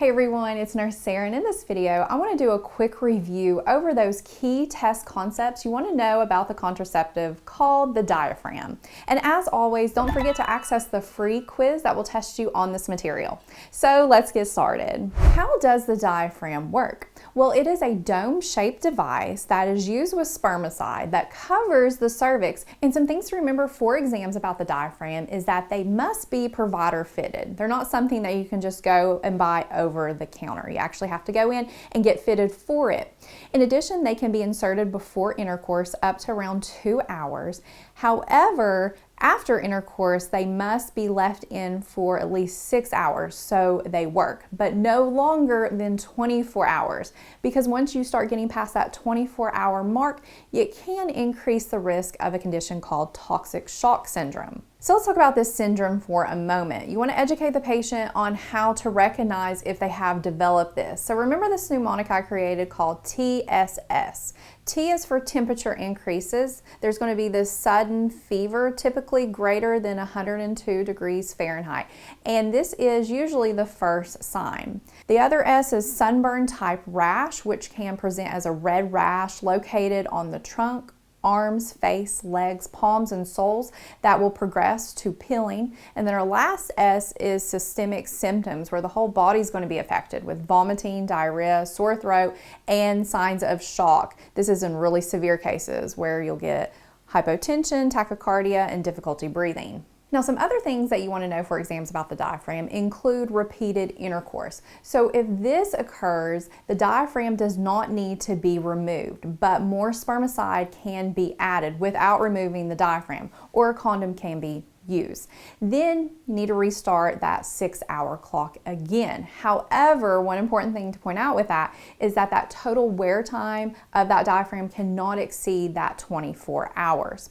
Hey everyone, it's Nurse Sarah, and in this video, I want to do a quick review over those key test concepts you want to know about the contraceptive called the diaphragm. And as always, don't forget to access the free quiz that will test you on this material. So let's get started. How does the diaphragm work? Well, it is a dome-shaped device that is used with spermicide that covers the cervix. And some things to remember for exams about the diaphragm is that they must be provider fitted. They're not something that you can just go and buy over the counter. You actually have to go in and get fitted for it. In addition, they can be inserted before intercourse up to around 2 hours. However, after intercourse, they must be left in for at least 6 hours so they work, but no longer than 24 hours. Because once you start getting past that 24-hour mark, it can increase the risk of a condition called toxic shock syndrome. So let's talk about this syndrome for a moment. You want to educate the patient on how to recognize if they have developed this. So remember this mnemonic I created called TSS. T is for temperature increases. There's going to be this sudden fever, typically greater than 102 degrees Fahrenheit. And this is usually the first sign. The other S is sunburn type rash, which can present as a red rash located on the trunk, arms, face, legs, palms, and soles that will progress to peeling. And then our last S is systemic symptoms, where the whole body is going to be affected with vomiting, diarrhea, sore throat, and signs of shock. This is in really severe cases where you'll get hypotension, tachycardia, and difficulty breathing. Now, some other things that you want to know for exams about the diaphragm include repeated intercourse. So if this occurs, the diaphragm does not need to be removed, but more spermicide can be added without removing the diaphragm, or a condom can be used. Then you need to restart that 6-hour clock again. However, one important thing to point out with that is that that total wear time of that diaphragm cannot exceed that 24 hours.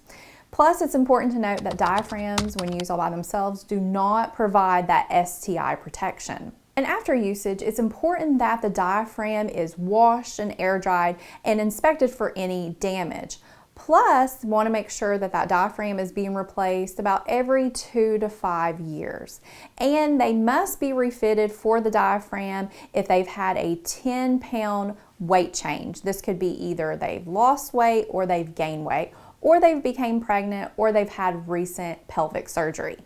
Plus, it's important to note that diaphragms, when used all by themselves, do not provide that STI protection. And after usage, it's important that the diaphragm is washed and air dried and inspected for any damage. Plus, want to make sure that that diaphragm is being replaced about every 2 to 5 years. And they must be refitted for the diaphragm if they've had a 10-pound weight change. This could be either they've lost weight or they've gained weight, or they've become pregnant, or they've had recent pelvic surgery.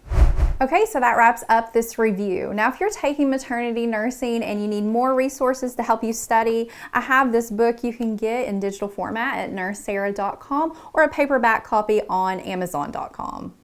Okay, so that wraps up this review. Now, if you're taking maternity nursing and you need more resources to help you study, I have this book you can get in digital format at nursesarah.com or a paperback copy on amazon.com.